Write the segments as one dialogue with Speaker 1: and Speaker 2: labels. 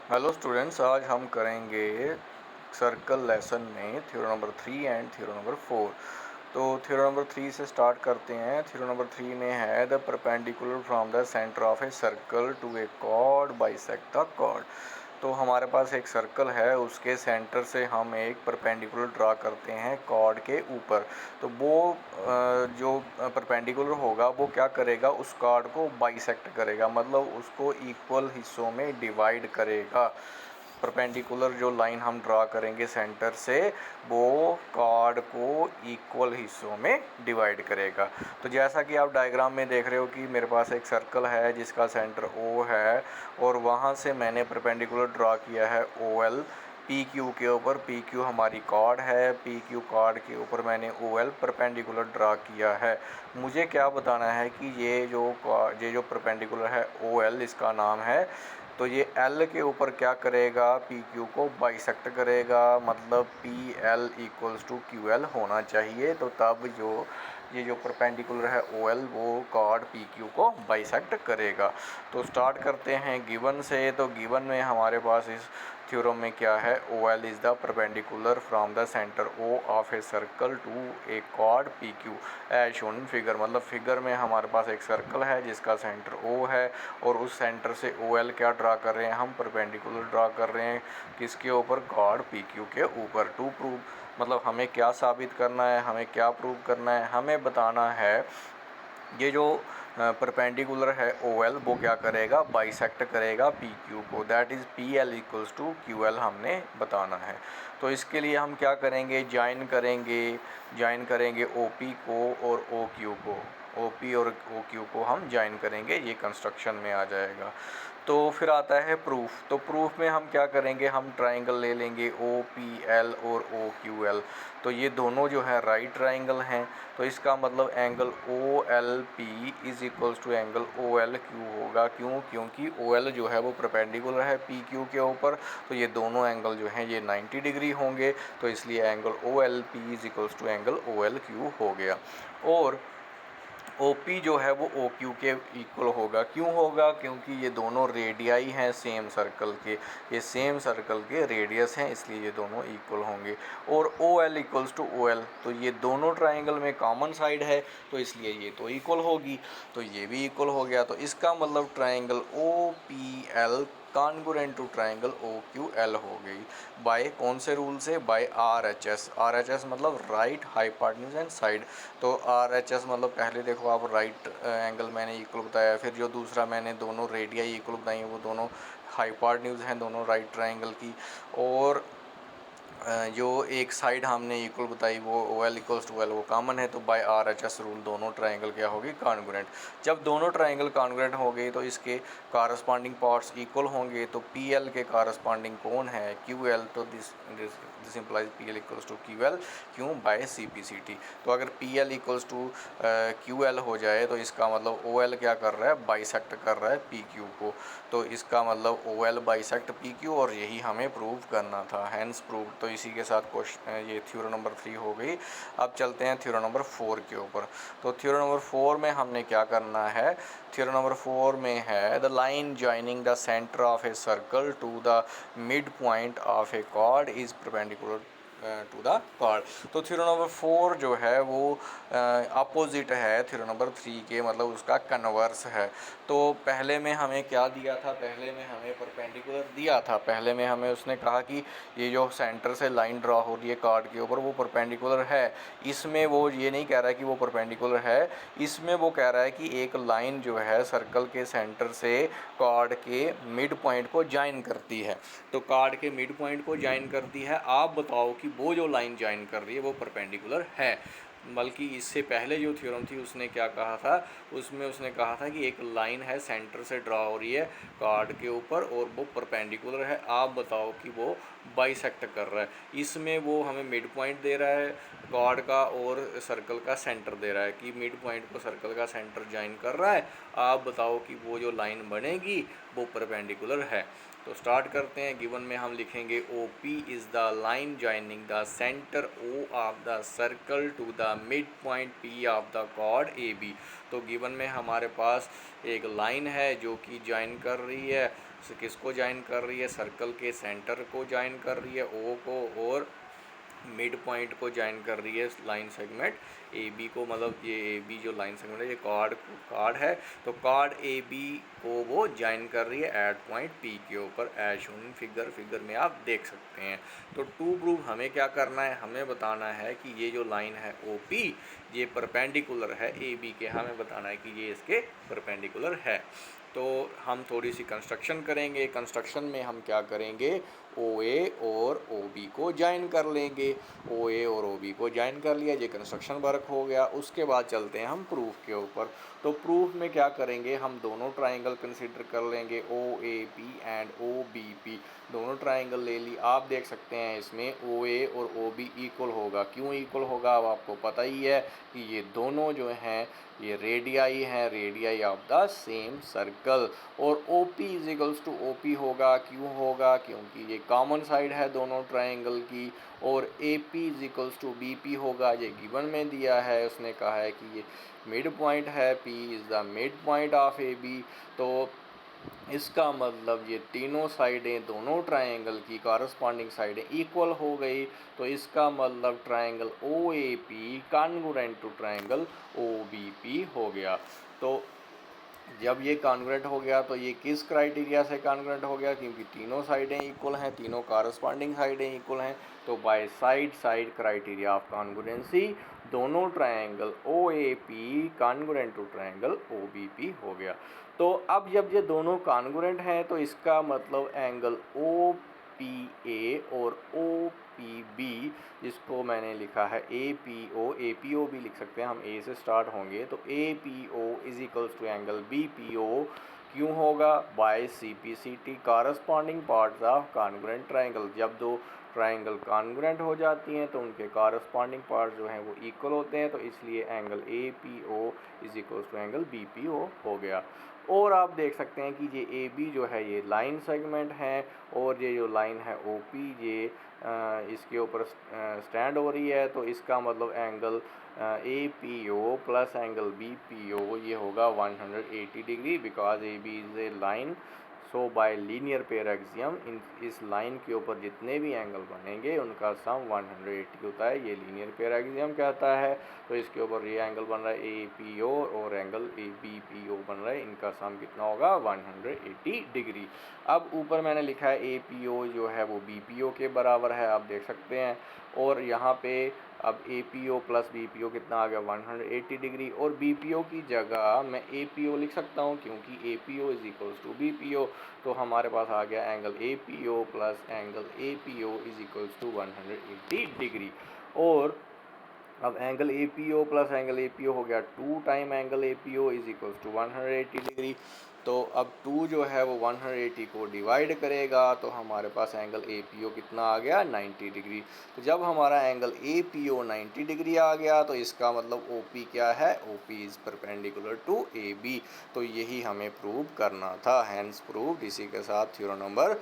Speaker 1: Hello students, आज हम करेंगे सर्कल लेसन में theorem number 3 and theorem number 4। तो थ्योरम नंबर 3 से स्टार्ट करते हैं। थ्योरम नंबर 3 में है the perpendicular from the centre of a circle to a chord bisect the chord. तो हमारे पास एक सर्कल है, उसके सेंटर से हम एक परपेंडिकुलर ड्रा करते हैं कॉर्ड के ऊपर। तो वो जो परपेंडिकुलर होगा वो क्या करेगा, उस कॉर्ड को बाइसेक्ट करेगा, मतलब उसको इक्वल हिस्सों में डिवाइड करेगा। परपेंडिकुलर जो लाइन हम ड्रा करेंगे सेंटर से, वो कॉर्ड को इक्वल हिस्सों में डिवाइड करेगा। तो जैसा कि आप डायग्राम में देख रहे हो कि मेरे पास एक सर्कल है जिसका सेंटर O है, और वहाँ से मैंने परपेंडिकुलर ड्रा किया है OL PQ के ऊपर। PQ हमारी कॉर्ड है, PQ कॉर्ड के ऊपर मैंने OL परपेंडिकुलर ड्रा किया है। मुझे क्या बताना है कि ये जो परपेंडिकुलर है OL, इसका नाम है, तो ये L के ऊपर क्या करेगा, PQ को बाइसेक्ट करेगा, मतलब PL इक्वल्स टू QL होना चाहिए। तो तब ये जो परपेंडिकुलर है OL वो कॉर्ड PQ को बाइसेक्ट करेगा। तो स्टार्ट करते हैं गिवन से। तो गिवन में हमारे पास इस थ्योरम में क्या है, OL is the perpendicular from the centre O of a circle to a chord PQ as shown in figure. मतलब फिगर में हमारे पास एक सर्कल है जिसका सेंटर O है, और उस सेंटर से OL क्या ड्रा कर रहे हैं, हम परपेंडिकुलर ड्रा कर रहे हैं किसके ऊपर, कॉर्ड PQ के ऊपर। टू प्रूव, मतलब हमें क्या साबित करना है, हमें क्या प्रूव करना है, हमें बताना है ये जो परपेंडिकुलर है OL वो क्या करेगा, बाइसेक्ट करेगा PQ को, that is PL equals to QL हमने बताना है। तो इसके लिए हम क्या करेंगे, ज्वाइन करेंगे OP को और OQ को, OP और OQ को हम ज्वाइन करेंगे, ये कंस्ट्रक्शन में आ जाएगा। तो फिर आता है प्रूफ। तो प्रूफ में हम क्या करेंगे, हम ट्राइंगल ले लेंगे OPL और OQL। तो ये दोनों जो है राइट ट्राइंगल हैं, तो इसका मतलब angle OLP is equals to angle OLQ होगा। क्यों? क्योंकि OL जो है वो परपेंडिकुलर है PQ के ऊपर, तो ये दोनों एंगल जो हैं ये 90 डिग्री होंगे, तो इसलिए angle OLP is equals to angle OLQ हो गया। और OP जो है वो OQ के इक्वल होगा। क्यों होगा? क्योंकि ये दोनों रेडियाई हैं सेम सर्कल के, ये सेम सर्कल के रेडियस हैं, इसलिए ये दोनों इक्वल होंगे। और OL इक्वल्स टू OL, तो ये दोनों ट्राइंगल में कॉमन साइड है, तो इसलिए ये तो इक्वल होगी, तो ये भी इक्वल हो गया। तो इसका मतलब triangle OPL congruent to triangle OQL हो गई। बाय कौन से रूल से? बाय RHS मतलब राइट हाइपोटेन्यूज एंड साइड। तो RHS मतलब पहले देखो आप, राइट एंगल मैंने इक्वल बताया, फिर जो दूसरा मैंने दोनों रेडियाई इक्वल बताई वो दोनों हाइपोटेन्यूज हैं दोनों राइट ट्राइंगल की। और जो एक साइड हमने इक्वल बताई वो OL इक्वल्स टू OL वो कॉमन है, तो बाय RHS रूल दोनों ट्राइंगल क्या होगी, कॉन्ग्रुएंट। जब दोनों ट्राइंगल कॉन्ग्रुएंट हो गए तो इसके कॉरस्पॉन्डिंग पार्ट्स इक्वल होंगे। तो PL के कॉरस्पॉन्डिंग कौन है, QL। तो this implies PL equals to QL। क्यों? By CPCT। तो अगर PL इक्वल्स टू QL हो जाए तो इसका मतलब OL क्या कर रहा है, बाइसेक्ट कर रहा है PQ को। तो इसका मतलब OL बाइसेक्ट PQ, और यही हमें प्रूव करना था, हैंस प्रूव। तो इसी के साथ क्वेश्चन ये थ्योरम नंबर 3 हो गई। अब चलते हैं थ्योरम नंबर 4 के ऊपर। तो थ्योरम नंबर 4 में हमने क्या करना है, थ्योरम नंबर 4 में है the line joining the centre of a circle to the mid point of a chord is perpendicular to the chord. तो थ्योरम नंबर 4 जो है वो अपोजिट है थ्योरम नंबर 3 के, मतलब उसका कन्वर्स है। तो पहले में हमें क्या दिया था, पहले में हमें परपेंडिकुलर दिया था, पहले में हमें उसने कहा कि ये जो सेंटर से लाइन ड्रा हो रही है कार्ड के ऊपर वो परपेंडिकुलर है। इसमें वो ये नहीं कह रहा है कि वो परपेंडिकुलर है, इसमें वो कह रहा है कि एक लाइन जो है सर्कल के सेंटर से कार्ड के मिड पॉइंट को ज्वाइन करती है। तो कार्ड के मिड पॉइंट को ज्वाइन करती है, आप बताओ कि वो जो लाइन ज्वाइन कर रही है वो परपेंडिकुलर है। बल्कि इससे पहले जो थ्योरम थी उसने क्या कहा था, उसमें उसने कहा था कि एक लाइन है सेंटर से ड्रा हो रही है कार्ड के ऊपर और वो परपेंडिकुलर है, आप बताओ कि वो बाइसेक्ट कर रहा है। इसमें वो हमें मिड पॉइंट दे रहा है कार्ड का और सर्कल का सेंटर दे रहा है कि मिड पॉइंट को सर्कल का सेंटर ज्वाइन कर रहा है, आप बताओ कि वो जो लाइन बनेगी वो परपेंडिकुलर है। तो स्टार्ट करते हैं। गिवन में हम लिखेंगे OP is the line joining the centre O of the circle to the mid point P of the chord AB। तो गिवन में हमारे पास एक लाइन है जो कि ज्वाइन कर रही है किसको ज्वाइन कर रही है, सर्कल के सेंटर को ज्वाइन कर रही है ओ को, और मिड पॉइंट को ज्वाइन कर रही है लाइन सेगमेंट ए बी को। मतलब ये ए बी जो लाइन सेगमेंट है ये कार्ड है, तो कार्ड ए बी को वो ज्वाइन कर रही है एट पॉइंट पी के ऊपर, एज शोन फिगर में आप देख सकते हैं। तो टू प्रूव हमें क्या करना है, हमें बताना है कि ये जो लाइन है ओ पी ये परपेंडिकुलर है ए बी के, हमें बताना है कि ये इसके परपेंडिकुलर है। तो हम थोड़ी सी कंस्ट्रक्शन करेंगे। कंस्ट्रक्शन में हम क्या करेंगे, ओ ए और ओ बी को ज्वाइन कर लेंगे। ओ ए और ओ बी को ज्वाइन कर लिया, ये कंस्ट्रक्शन वर्क हो गया। उसके बाद चलते हैं हम प्रूफ के ऊपर। तो प्रूफ में क्या करेंगे, हम दोनों ट्राइंगल कंसीडर कर लेंगे, O A P and O B P. दोनों ट्राइंगल ले ली। आप देख सकते हैं इसमें ओ ए और ओ बी इक्वल होगा। क्यों इक्वल होगा, अब आपको पता ही है कि ये दोनों जो हैं ये रेडियाई हैं, radii of the same circle. और O P is equals to O P होगा। क्यों होगा, क्योंकि ये कॉमन साइड है दोनों ट्राइंगल की। और A P is equals to B P होगा, ये गिवन में दिया है, उसने कहा है कि ये मिड पॉइंट है, P is the mid point of A B. तो इसका मतलब ये तीनों साइडें दोनों ट्रायंगल की कॉरस्पॉन्डिंग साइडें इक्वल हो गई। तो इसका मतलब triangle O A P congruent to triangle O B P हो गया। तो जब ये कॉन्ग्रुएंट हो गया तो ये किस क्राइटेरिया से कॉन्ग्रुएंट हो गया, क्योंकि तीनों साइडें इक्वल हैं, तीनों कॉरस्पॉन्डिंग साइडें इक्वल हैं। तो by side criteria of congruency दोनों triangle O A P congruent to triangle O B P हो गया। तो अब जब ये दोनों कॉन्ग्रुएंट हैं तो इसका मतलब एंगल ओ पी ए और ओ पी बी, जिसको मैंने लिखा है ए पी ओ भी लिख सकते हैं हम, ए से स्टार्ट होंगे। तो A P O is equals to angle B P O. क्यों होगा, by C P C T corresponding parts of congruent triangle. जब दो ट्राइंगल कॉन्ग्रुएंट हो जाती हैं तो उनके कॉरस्पॉन्डिंग पार्ट्स जो हैं वो इक्वल होते हैं, तो इसलिए angle A P O is equals to angle B P O हो गया। और आप देख सकते हैं कि ये ए बी जो है ये लाइन सेगमेंट है, और ये जो लाइन है ओ पी ये इसके ऊपर स्टैंड हो रही है। तो इसका मतलब angle A P O plus angle B P O ये होगा 180 degree, because A B is a line. So by linear pair axiom इस लाइन के ऊपर जितने भी एंगल बनेंगे उनका सम 180 होता है, ये लीनियर पेयर एक्सियम कहता है। तो इसके ऊपर ये एंगल बन रहा है ए पी ओ और angle A B P O बन रहा है, इनका सम कितना होगा 180 डिग्री। अब ऊपर मैंने लिखा है ए पी ओ जो है वो बी पी ओ के बराबर है, आप देख सकते हैं। और यहाँ पे अब A P O plus B P O कितना आ गया 180 डिग्री, और बी पी ओ की जगह मैं ए पी ओ लिख सकता हूँ, क्योंकि A P O is equals to B P O. तो हमारे पास आ गया angle A P O plus angle A P O is equals to 180 degree. और अब angle A P O plus angle A P O हो गया 2 time angle A P O is equals to 180 degree. तो अब 2 जो है वो 180 को डिवाइड करेगा, तो हमारे पास एंगल ए पी ओ कितना आ गया 90 डिग्री। तो जब हमारा angle A P O 90 degree आ गया तो इसका मतलब ओ पी क्या है, O P is perpendicular to A B. तो यही हमें प्रूव करना था, हैंस प्रूव्ड। इसी के साथ थ्योरम नंबर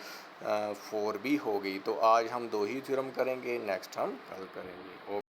Speaker 1: 4 भी हो गई। तो आज हम 2 ही थ्योरम करेंगे, नेक्स्ट हम कल करेंगे।